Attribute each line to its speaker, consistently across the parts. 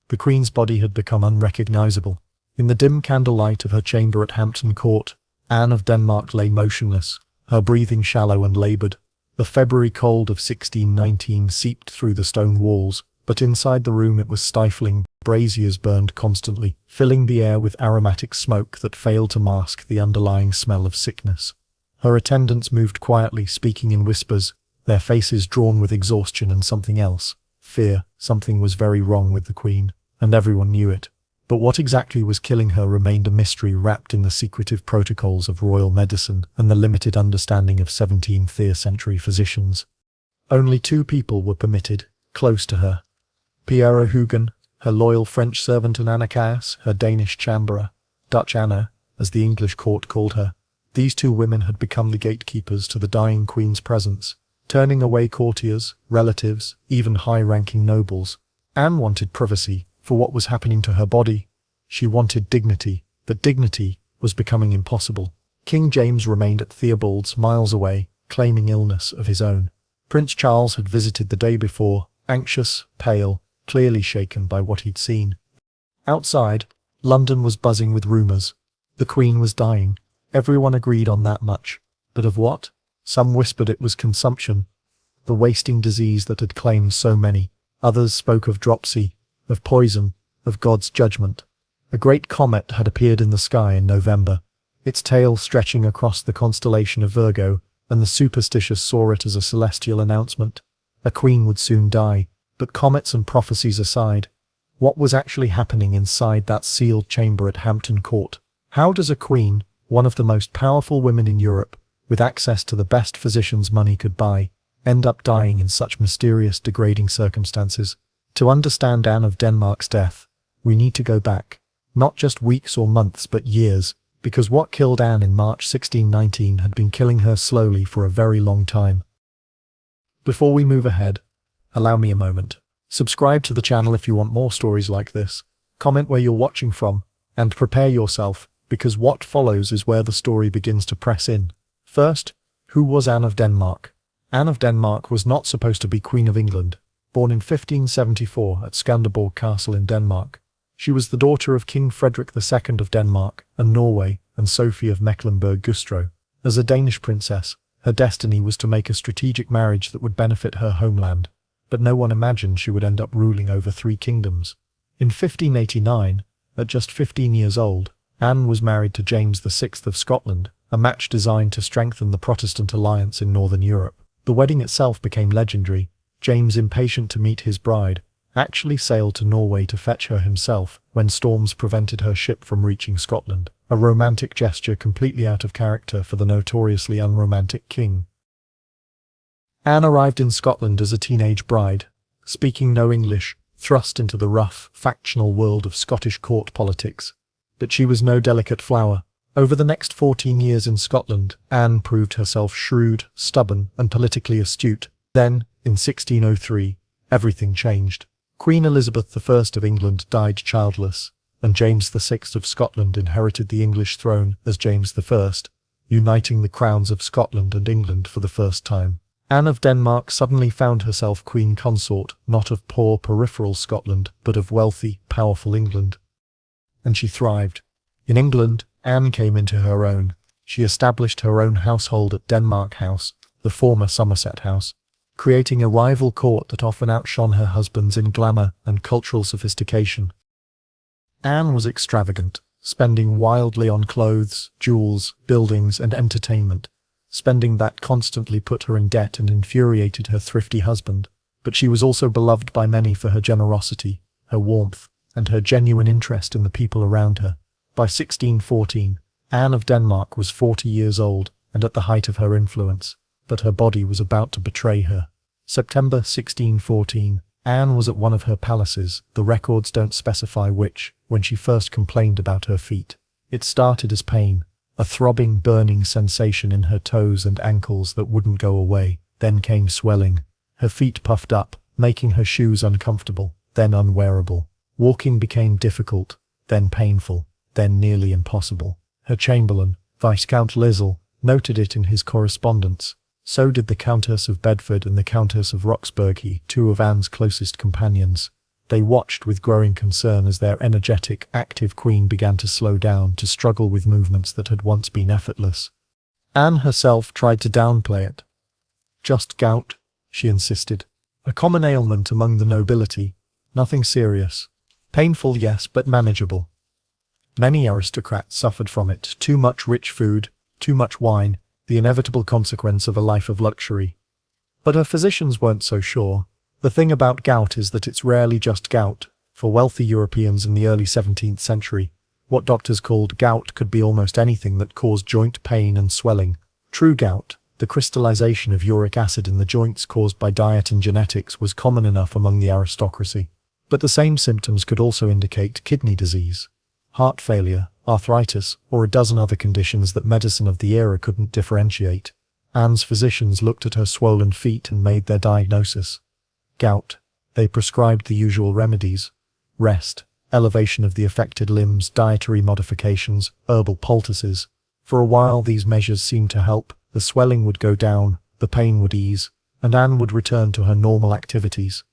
Speaker 1: The Queen's body had become unrecognizable. In the dim candlelight of her chamber at Hampton Court, Anne of Denmark lay motionless, her breathing shallow and laboured. The February cold of 1619 seeped through the stone walls, but inside the room it was stifling. Braziers burned constantly, filling the air with aromatic smoke that failed to mask the underlying smell of sickness. Her attendants moved quietly, speaking in whispers, their faces drawn with exhaustion and something else. Fear. Something was very wrong with the Queen, and everyone knew it. But what exactly was killing her remained a mystery wrapped in the secretive protocols of royal medicine and the limited understanding of 17th century physicians. Only 2 people were permitted, close to her. Pierre Hugen, her loyal French servant, and Anacaius, her Danish chamberer, Dutch Anna, as the English court called her. These 2 women had become the gatekeepers to the dying Queen's presence, turning away courtiers, relatives, even high-ranking nobles. Anne wanted privacy for what was happening to her body. She wanted dignity, but dignity was becoming impossible. King James remained at Theobald's, miles away, claiming illness of his own. Prince Charles had visited the day before, anxious, pale, clearly shaken by what he'd seen. Outside, London was buzzing with rumours. The Queen was dying. Everyone agreed on that much. But of what? Some whispered it was consumption, the wasting disease that had claimed so many. Others spoke of dropsy, of poison, of God's judgment. A great comet had appeared in the sky in November, its tail stretching across the constellation of Virgo, and the superstitious saw it as a celestial announcement. A queen would soon die. But comets and prophecies aside, what was actually happening inside that sealed chamber at Hampton Court? How does a queen, one of the most powerful women in Europe, with access to the best physicians money could buy, end up dying in such mysterious, degrading circumstances? To understand Anne of Denmark's death, we need to go back, not just weeks or months but years, because what killed Anne in March 1619 had been killing her slowly for a very long time. Before we move ahead, allow me a moment. Subscribe to the channel if you want more stories like this. Comment where you're watching from, and prepare yourself, because what follows is where the story begins to press in. First, who was Anne of Denmark? Anne of Denmark was not supposed to be Queen of England. Born in 1574 at Skanderborg Castle in Denmark, she was the daughter of King Frederick II of Denmark and Norway and Sophie of Mecklenburg-Güstrow. As a Danish princess, her destiny was to make a strategic marriage that would benefit her homeland. But no one imagined she would end up ruling over 3 kingdoms. In 1589, at just 15 years old, Anne was married to James VI of Scotland, a match designed to strengthen the Protestant alliance in Northern Europe. The wedding itself became legendary. James, impatient to meet his bride, actually sailed to Norway to fetch her himself when storms prevented her ship from reaching Scotland, a romantic gesture completely out of character for the notoriously unromantic king. Anne arrived in Scotland as a teenage bride, speaking no English, thrust into the rough, factional world of Scottish court politics. But she was no delicate flower. Over the next 14 years in Scotland, Anne proved herself shrewd, stubborn, and politically astute. Then, in 1603, everything changed. Queen Elizabeth I of England died childless, and James VI of Scotland inherited the English throne as James I, uniting the crowns of Scotland and England for the first time. Anne of Denmark suddenly found herself queen consort, not of poor peripheral Scotland, but of wealthy, powerful England. And she thrived. In England, Anne came into her own. She established her own household at Denmark House, the former Somerset House, creating a rival court that often outshone her husband's in glamour and cultural sophistication. Anne was extravagant, spending wildly on clothes, jewels, buildings, and entertainment. Spending that constantly put her in debt and infuriated her thrifty husband. But she was also beloved by many for her generosity, her warmth, and her genuine interest in the people around her. By 1614, Anne of Denmark was 40 years old and at the height of her influence, but her body was about to betray her. September 1614, Anne was at one of her palaces, the records don't specify which, when she first complained about her feet. It started as pain, a throbbing, burning sensation in her toes and ankles that wouldn't go away. Then came swelling. Her feet puffed up, making her shoes uncomfortable, then unwearable. Walking became difficult, then painful, then nearly impossible. Her chamberlain, Viscount Lisle, noted it in his correspondence. So did the Countess of Bedford and the Countess of Roxburghe, 2 of Anne's closest companions. They watched with growing concern as their energetic, active queen began to slow down, to struggle with movements that had once been effortless. Anne herself tried to downplay it. "Just gout," she insisted. "A common ailment among the nobility. Nothing serious. Painful, yes, but manageable." Many aristocrats suffered from it. Too much rich food, too much wine, the inevitable consequence of a life of luxury. But her physicians weren't so sure. The thing about gout is that it's rarely just gout. For wealthy Europeans in the early 17th century, what doctors called gout could be almost anything that caused joint pain and swelling. True gout, the crystallization of uric acid in the joints caused by diet and genetics, was common enough among the aristocracy. But the same symptoms could also indicate kidney disease, heart failure, arthritis, or a dozen other conditions that medicine of the era couldn't differentiate. Anne's physicians looked at her swollen feet and made their diagnosis. Gout. They prescribed the usual remedies: rest, elevation of the affected limbs, dietary modifications, herbal poultices. For a while these measures seemed to help. The swelling would go down, the pain would ease, and Anne would return to her normal activities.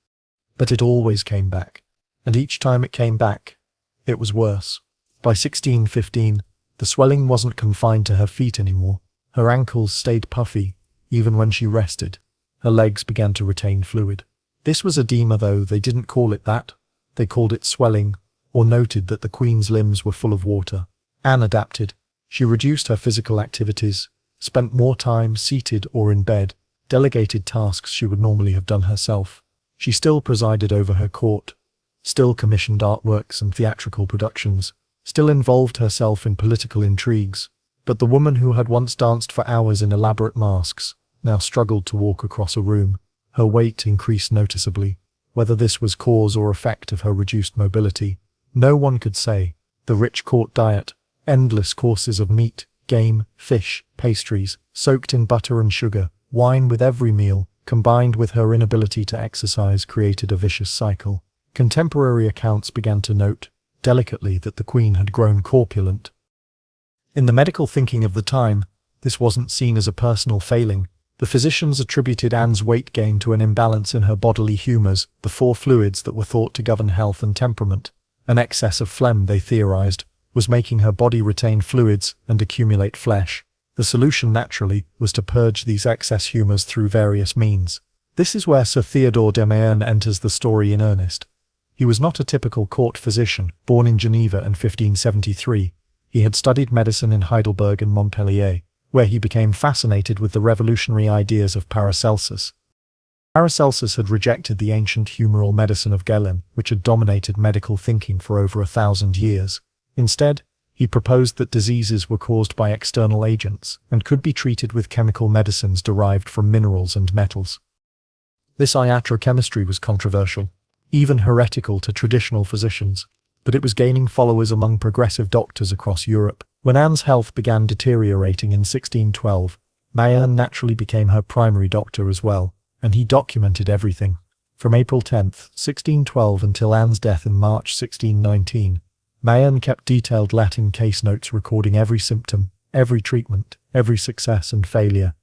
Speaker 1: But it always came back. And each time it came back, it was worse. By 1615, the swelling wasn't confined to her feet anymore. Her ankles stayed puffy, even when she rested. Her legs began to retain fluid. This was edema, though they didn't call it that. They called it swelling, or noted that the queen's limbs were full of water. Anne adapted. She reduced her physical activities, spent more time seated or in bed, delegated tasks she would normally have done herself. She still presided over her court, still commissioned artworks and theatrical productions, still involved herself in political intrigues. But the woman who had once danced for hours in elaborate masks now struggled to walk across a room. Her weight increased noticeably. Whether this was cause or effect of her reduced mobility, no one could say. The rich court diet, endless courses of meat, game, fish, pastries, soaked in butter and sugar, wine with every meal, combined with her inability to exercise, created a vicious cycle. Contemporary accounts began to note, delicately, that the queen had grown corpulent. In the medical thinking of the time, this wasn't seen as a personal failing. The physicians attributed Anne's weight gain to an imbalance in her bodily humours, the four fluids that were thought to govern health and temperament. An excess of phlegm, they theorized, was making her body retain fluids and accumulate flesh. The solution, naturally, was to purge these excess humours through various means. This is where Sir Theodore de Mayerne enters the story in earnest. He was not a typical court physician, born in Geneva in 1573. He had studied medicine in Heidelberg and Montpellier, where he became fascinated with the revolutionary ideas of Paracelsus. Paracelsus had rejected the ancient humoral medicine of Galen, which had dominated medical thinking for over 1,000 years. Instead, he proposed that diseases were caused by external agents and could be treated with chemical medicines derived from minerals and metals. This iatrochemistry was controversial, even heretical to traditional physicians, but it was gaining followers among progressive doctors across Europe. When Anne's health began deteriorating in 1612, Mayerne naturally became her primary doctor as well, and he documented everything. From April 10, 1612 until Anne's death in March 1619, Mayerne kept detailed Latin case notes recording every symptom, every treatment, every success and failure.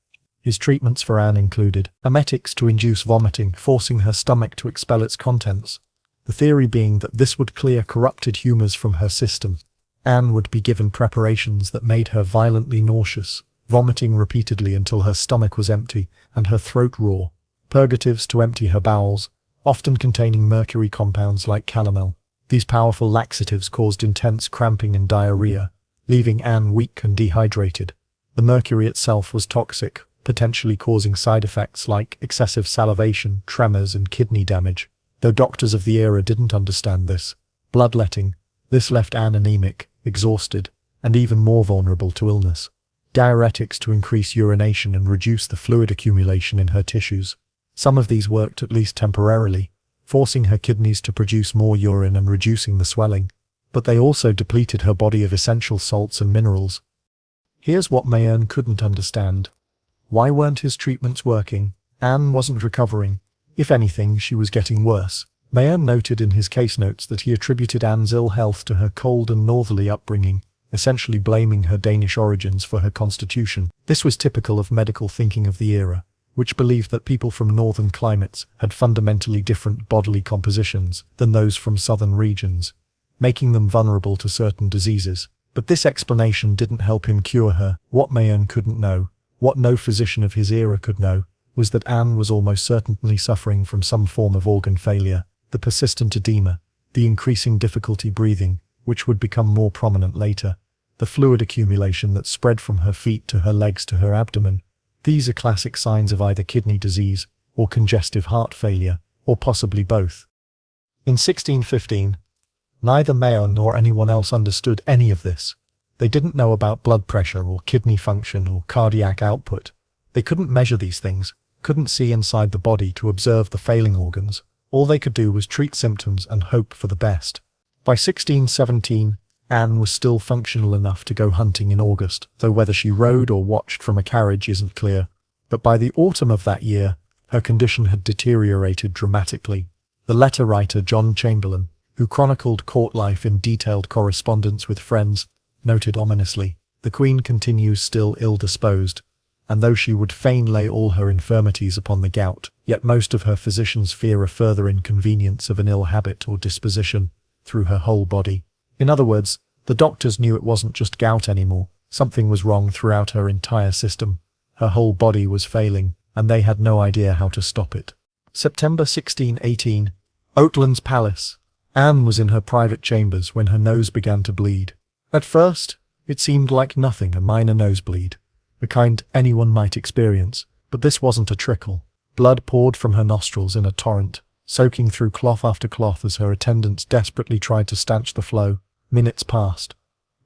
Speaker 1: His treatments for Anne included emetics to induce vomiting, forcing her stomach to expel its contents, the theory being that this would clear corrupted humours from her system. Anne would be given preparations that made her violently nauseous, vomiting repeatedly until her stomach was empty and her throat raw. Purgatives to empty her bowels, often containing mercury compounds like calomel. These powerful laxatives caused intense cramping and diarrhea, leaving Anne weak and dehydrated. The mercury itself was toxic, potentially causing side effects like excessive salivation, tremors, and kidney damage. Though doctors of the era didn't understand this, bloodletting, this left Anne anemic, exhausted, and even more vulnerable to illness. Diuretics to increase urination and reduce the fluid accumulation in her tissues. Some of these worked at least temporarily, forcing her kidneys to produce more urine and reducing the swelling. But they also depleted her body of essential salts and minerals. Here's what Mayerne couldn't understand. Why weren't his treatments working? Anne wasn't recovering. If anything, she was getting worse. Mayerne noted in his case notes that he attributed Anne's ill health to her cold and northerly upbringing, essentially blaming her Danish origins for her constitution. This was typical of medical thinking of the era. which believed that people from northern climates had fundamentally different bodily compositions than those from southern regions, making them vulnerable to certain diseases. But this explanation didn't help him cure her. What Mayerne couldn't know, what no physician of his era could know, was that Anne was almost certainly suffering from some form of organ failure, the persistent edema, the increasing difficulty breathing, which would become more prominent later, the fluid accumulation that spread from her feet to her legs to her abdomen. These are classic signs of either kidney disease, or congestive heart failure, or possibly both. In 1615, neither Mayerne nor anyone else understood any of this. They didn't know about blood pressure or kidney function or cardiac output. They couldn't measure these things, couldn't see inside the body to observe the failing organs. All they could do was treat symptoms and hope for the best. By 1617, Anne was still functional enough to go hunting in August, though whether she rode or watched from a carriage isn't clear. But by the autumn of that year, her condition had deteriorated dramatically. The letter writer John Chamberlain, who chronicled court life in detailed correspondence with friends, noted ominously, "The Queen continues still ill-disposed, and though she would fain lay all her infirmities upon the gout, yet most of her physicians fear a further inconvenience of an ill habit or disposition through her whole body." In other words, the doctors knew it wasn't just gout anymore. Something was wrong throughout her entire system. Her whole body was failing, and they had no idea how to stop it. September 1618, Oatlands Palace. Anne was in her private chambers when her nose began to bleed. At first, it seemed like nothing, a minor nosebleed, the kind anyone might experience, but this wasn't a trickle. Blood poured from her nostrils in a torrent, soaking through cloth after cloth as her attendants desperately tried to stanch the flow. Minutes passed.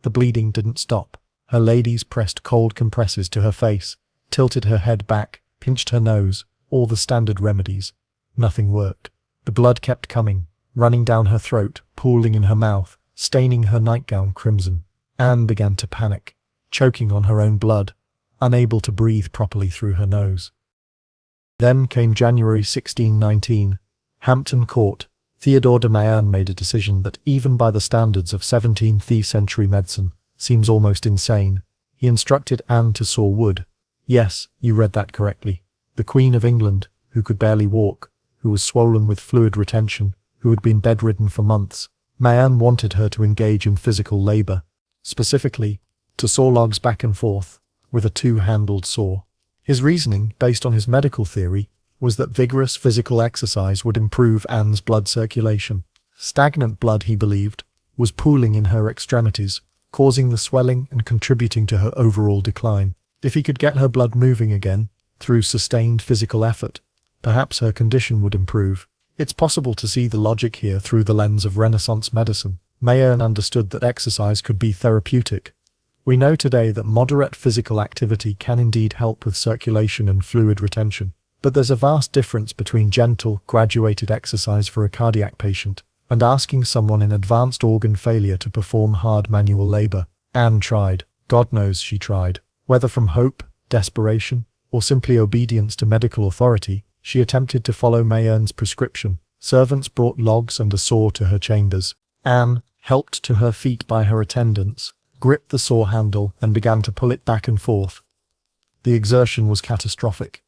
Speaker 1: The bleeding didn't stop. Her ladies pressed cold compresses to her face, tilted her head back, pinched her nose, all the standard remedies. Nothing worked. The blood kept coming, running down her throat, pooling in her mouth, staining her nightgown crimson. Anne began to panic, choking on her own blood, unable to breathe properly through her nose. Then came January 1619. Hampton Court. Theodore de Mayerne made a decision that, even by the standards of 17th century medicine, seems almost insane. He instructed Anne to saw wood. Yes, you read that correctly. The Queen of England, who could barely walk, who was swollen with fluid retention, who had been bedridden for months. Mayerne wanted her to engage in physical labor, specifically, to saw logs back and forth, with a two-handled saw. His reasoning, based on his medical theory, was that vigorous physical exercise would improve Anne's blood circulation. Stagnant blood, he believed, was pooling in her extremities, causing the swelling and contributing to her overall decline. If he could get her blood moving again, through sustained physical effort, perhaps her condition would improve. It's possible to see the logic here through the lens of Renaissance medicine. Mayerne understood that exercise could be therapeutic. We know today that moderate physical activity can indeed help with circulation and fluid retention. But there's a vast difference between gentle, graduated exercise for a cardiac patient and asking someone in advanced organ failure to perform hard manual labor. Anne tried. God knows she tried. Whether from hope, desperation, or simply obedience to medical authority, she attempted to follow Mayerne's prescription. Servants brought logs and a saw to her chambers. Anne, helped to her feet by her attendants, gripped the saw handle and began to pull it back and forth. The exertion was catastrophic.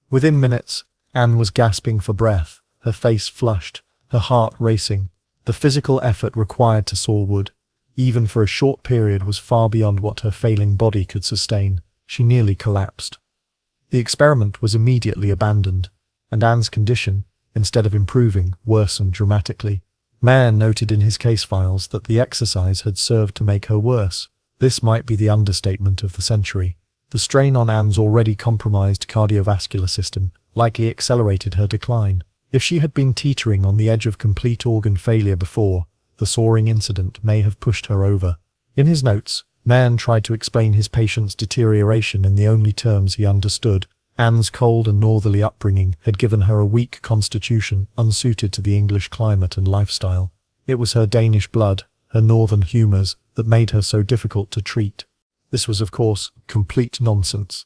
Speaker 1: Within minutes, Anne was gasping for breath, her face flushed, her heart racing. The physical effort required to saw wood, even for a short period, was far beyond what her failing body could sustain. She nearly collapsed. The experiment was immediately abandoned, and Anne's condition, instead of improving, worsened dramatically. Mayerne noted in his case files that the exercise had served to make her worse. This might be the understatement of the century. The strain on Anne's already compromised cardiovascular system likely accelerated her decline. If she had been teetering on the edge of complete organ failure before, the sawing incident may have pushed her over. In his notes, Mayerne tried to explain his patient's deterioration in the only terms he understood. Anne's cold and northerly upbringing had given her a weak constitution unsuited to the English climate and lifestyle. It was her Danish blood, her northern humours, that made her so difficult to treat. This was, of course, complete nonsense.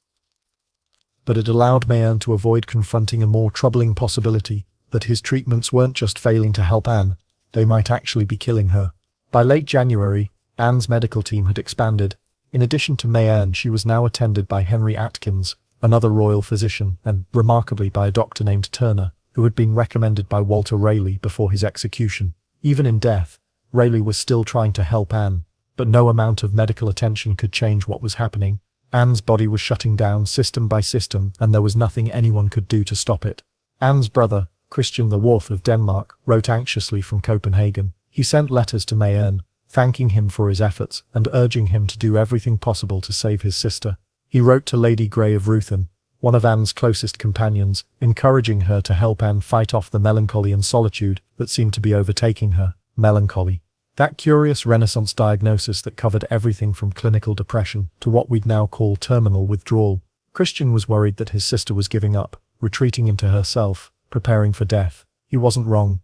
Speaker 1: But it allowed Mayerne to avoid confronting a more troubling possibility, that his treatments weren't just failing to help Anne, they might actually be killing her. By late January, Anne's medical team had expanded. In addition to Mayerne, she was now attended by Henry Atkins, another royal physician, and, remarkably, by a doctor named Turner, who had been recommended by Walter Raleigh before his execution. Even in death, Raleigh was still trying to help Anne, but no amount of medical attention could change what was happening. Anne's body was shutting down system by system, and there was nothing anyone could do to stop it. Anne's brother, Christian IV of Denmark, wrote anxiously from Copenhagen. He sent letters to Mayerne, thanking him for his efforts and urging him to do everything possible to save his sister. He wrote to Lady Grey of Ruthin, one of Anne's closest companions, encouraging her to help Anne fight off the melancholy and solitude that seemed to be overtaking her. Melancholy. That curious Renaissance diagnosis that covered everything from clinical depression to what we'd now call terminal withdrawal. Christian was worried that his sister was giving up, retreating into herself, preparing for death. He wasn't wrong.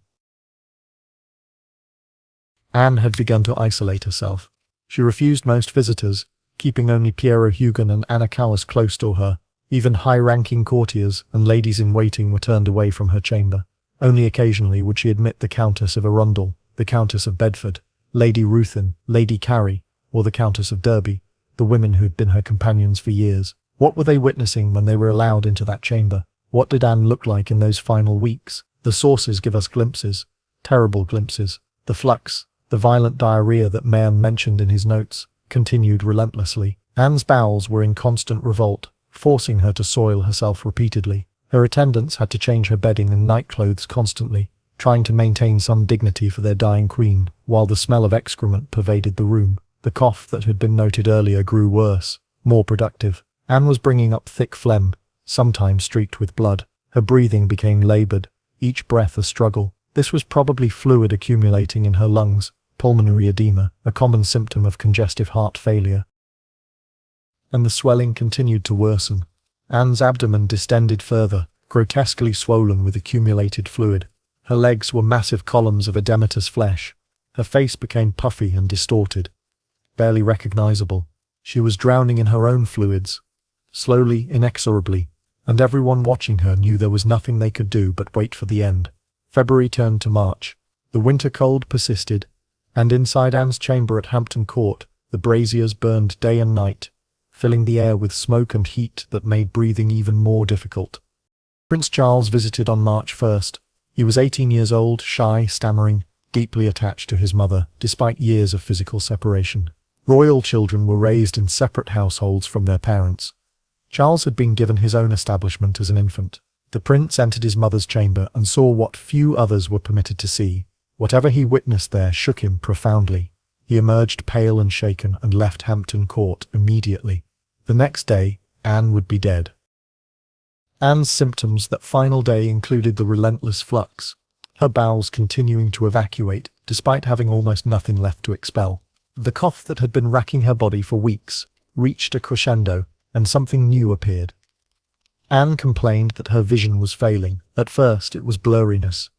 Speaker 1: Anne had begun to isolate herself. She refused most visitors, keeping only Piero Hugon and Anna Cowes close to her. Even high-ranking courtiers and ladies-in-waiting were turned away from her chamber. Only occasionally would she admit the Countess of Arundel, the Countess of Bedford, Lady Ruthin, Lady Carey, or the Countess of Derby, the women who'd been her companions for years. What were they witnessing when they were allowed into that chamber? What did Anne look like in those final weeks? The sources give us glimpses, terrible glimpses. The flux, the violent diarrhea that Mayerne mentioned in his notes, continued relentlessly. Anne's bowels were in constant revolt, forcing her to soil herself repeatedly. Her attendants had to change her bedding and nightclothes constantly, trying to maintain some dignity for their dying queen, while the smell of excrement pervaded the room. The cough that had been noted earlier grew worse, more productive. Anne was bringing up thick phlegm, sometimes streaked with blood. Her breathing became laboured, each breath a struggle. This was probably fluid accumulating in her lungs, pulmonary edema, a common symptom of congestive heart failure. And the swelling continued to worsen. Anne's abdomen distended further, grotesquely swollen with accumulated fluid. Her legs were massive columns of edematous flesh. Her face became puffy and distorted, barely recognizable. She was drowning in her own fluids, slowly, inexorably, and everyone watching her knew there was nothing they could do but wait for the end. February turned to March. The winter cold persisted, and inside Anne's chamber at Hampton Court, the braziers burned day and night, filling the air with smoke and heat that made breathing even more difficult. Prince Charles visited on March 1st. He was 18 years old, shy, stammering, deeply attached to his mother, despite years of physical separation. Royal children were raised in separate households from their parents. Charles had been given his own establishment as an infant. The prince entered his mother's chamber and saw what few others were permitted to see. Whatever he witnessed there shook him profoundly. He emerged pale and shaken and left Hampton Court immediately. The next day, Anne would be dead. Anne's symptoms that final day included the relentless flux, her bowels continuing to evacuate despite having almost nothing left to expel. The cough that had been racking her body for weeks reached a crescendo, and something new appeared. Anne complained that her vision was failing. At first it was blurriness,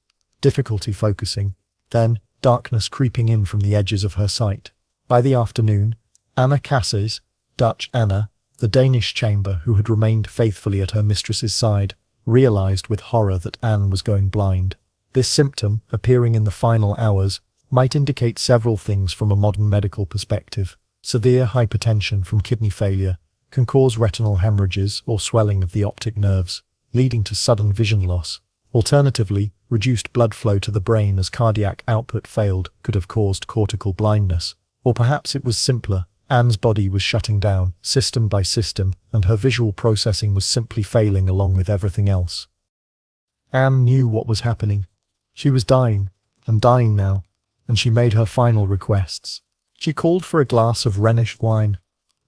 Speaker 1: difficulty focusing, then darkness creeping in from the edges of her sight. By the afternoon, Anna Casses, Dutch Anna, the Danish chamber who had remained faithfully at her mistress's side, realized with horror that Anne was going blind. This symptom, appearing in the final hours, might indicate several things from a modern medical perspective. Severe hypertension from kidney failure can cause retinal hemorrhages or swelling of the optic nerves, leading to sudden vision loss. Alternatively, reduced blood flow to the brain as cardiac output failed could have caused cortical blindness. Or perhaps it was simpler. Anne's body was shutting down, system by system, and her visual processing was simply failing along with everything else. Anne knew what was happening. She was dying, and dying now, and she made her final requests. She called for a glass of Rhenish wine,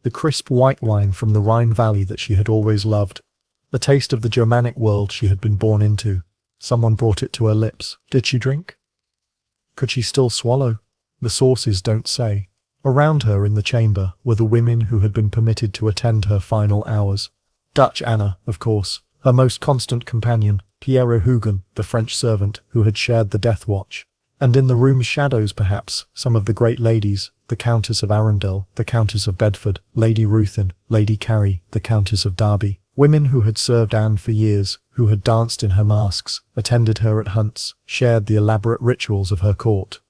Speaker 1: the crisp white wine from the Rhine Valley that she had always loved, the taste of the Germanic world she had been born into. Someone brought it to her lips. Did she drink? Could she still swallow? The sources don't say. Around her in the chamber were the women who had been permitted to attend her final hours. Dutch Anna, of course, her most constant companion, Piero Hugon, the French servant who had shared the death watch. And in the room's shadows perhaps, some of the great ladies, the Countess of Arundel, the Countess of Bedford, Lady Ruthin, Lady Carey, the Countess of Derby. Women who had served Anne for years, who had danced in her masks, attended her at hunts, shared the elaborate rituals of her court.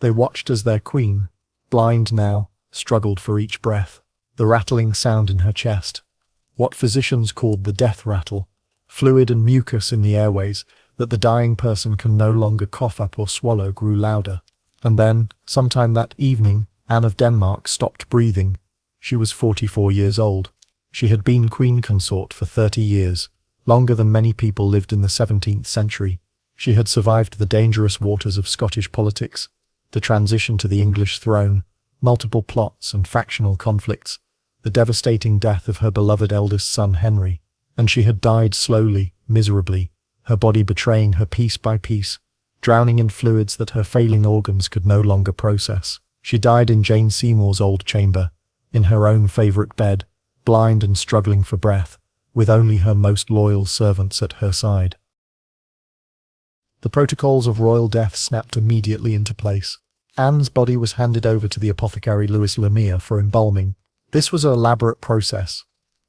Speaker 1: They watched as their queen, blind now, struggled for each breath, the rattling sound in her chest, what physicians called the death rattle, fluid and mucus in the airways that the dying person can no longer cough up or swallow grew louder. And then, sometime that evening, Anne of Denmark stopped breathing. She was 44 years old. She had been queen consort for 30 years, longer than many people lived in the 17th century. She had survived the dangerous waters of Scottish politics, the transition to the English throne, multiple plots and factional conflicts, the devastating death of her beloved eldest son Henry, and she had died slowly, miserably, her body betraying her piece by piece, drowning in fluids that her failing organs could no longer process. She died in Jane Seymour's old chamber, in her own favourite bed, blind and struggling for breath, with only her most loyal servants at her side. The protocols of royal death snapped immediately into place. Anne's body was handed over to the apothecary Louis Lemire for embalming. This was an elaborate process.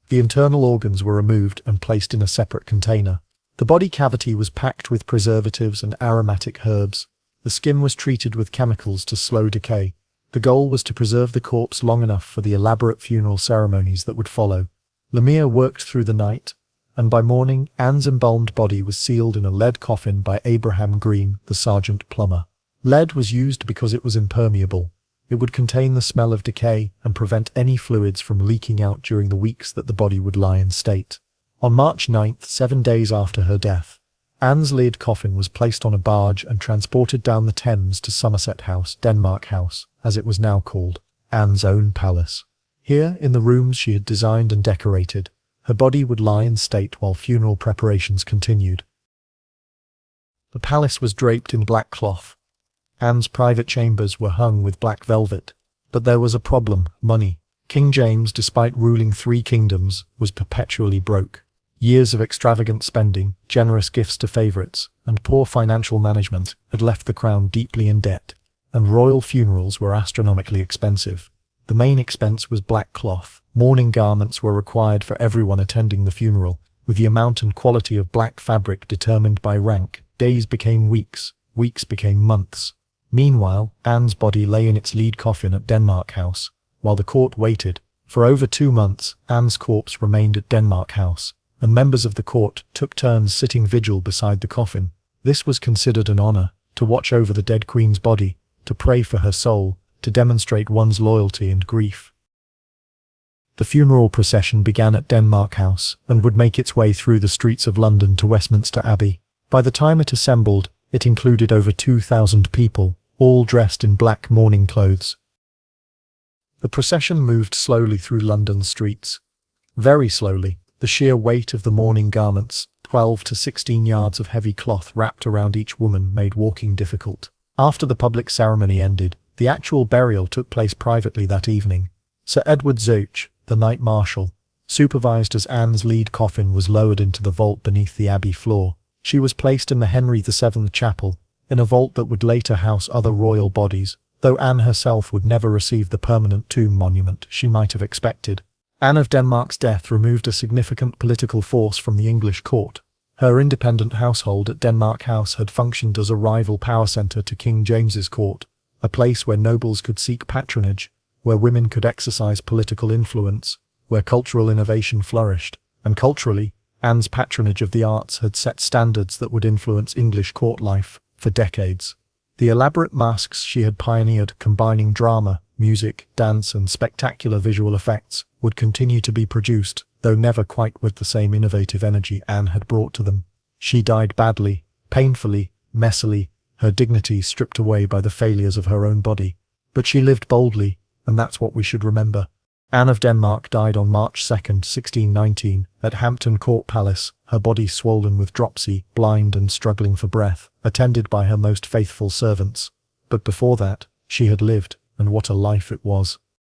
Speaker 1: The internal organs were removed and placed in a separate container. The body cavity was packed with preservatives and aromatic herbs. The skin was treated with chemicals to slow decay. The goal was to preserve the corpse long enough for the elaborate funeral ceremonies that would follow. Lemire worked through the night, and by morning Anne's embalmed body was sealed in a lead coffin by Abraham Green, the sergeant plumber. Lead was used because it was impermeable. It would contain the smell of decay and prevent any fluids from leaking out during the weeks that the body would lie in state. On March 9th, 7 days after her death, Anne's lead coffin was placed on a barge and transported down the Thames to Somerset House, Denmark House, as it was now called, Anne's own palace. Here, in the rooms she had designed and decorated, her body would lie in state while funeral preparations continued. The palace was draped in black cloth. Anne's private chambers were hung with black velvet. But there was a problem: money. King James, despite ruling 3 kingdoms, was perpetually broke. Years of extravagant spending, generous gifts to favourites, and poor financial management had left the crown deeply in debt, and royal funerals were astronomically expensive. The main expense was black cloth. Mourning garments were required for everyone attending the funeral, with the amount and quality of black fabric determined by rank. Days became weeks, weeks became months. Meanwhile, Anne's body lay in its lead coffin at Denmark House, while the court waited. For over 2 months, Anne's corpse remained at Denmark House, and members of the court took turns sitting vigil beside the coffin. This was considered an honour, to watch over the dead queen's body, to pray for her soul, to demonstrate one's loyalty and grief. The funeral procession began at Denmark House and would make its way through the streets of London to Westminster Abbey. By the time it assembled, it included over 2,000 people, all dressed in black mourning clothes. The procession moved slowly through London's streets. Very slowly. The sheer weight of the mourning garments, 12 to 16 yards of heavy cloth wrapped around each woman, made walking difficult. After the public ceremony ended, the actual burial took place privately that evening. Sir Edward Zouch, the Knight Marshal, supervised as Anne's lead coffin was lowered into the vault beneath the abbey floor. She was placed in the Henry VII Chapel, in a vault that would later house other royal bodies, though Anne herself would never receive the permanent tomb monument she might have expected. Anne of Denmark's death removed a significant political force from the English court. Her independent household at Denmark House had functioned as a rival power centre to King James's court, a place where nobles could seek patronage, where women could exercise political influence, where cultural innovation flourished, and culturally, Anne's patronage of the arts had set standards that would influence English court life for decades. The elaborate masks she had pioneered, combining drama, music, dance and spectacular visual effects, would continue to be produced, though never quite with the same innovative energy Anne had brought to them. She died badly, painfully, messily, her dignity stripped away by the failures of her own body. But she lived boldly, and that's what we should remember. Anne of Denmark died on March 2nd, 1619, at Hampton Court Palace, her body swollen with dropsy, blind and struggling for breath, attended by her most faithful servants. But before that, she had lived, and what a life it was.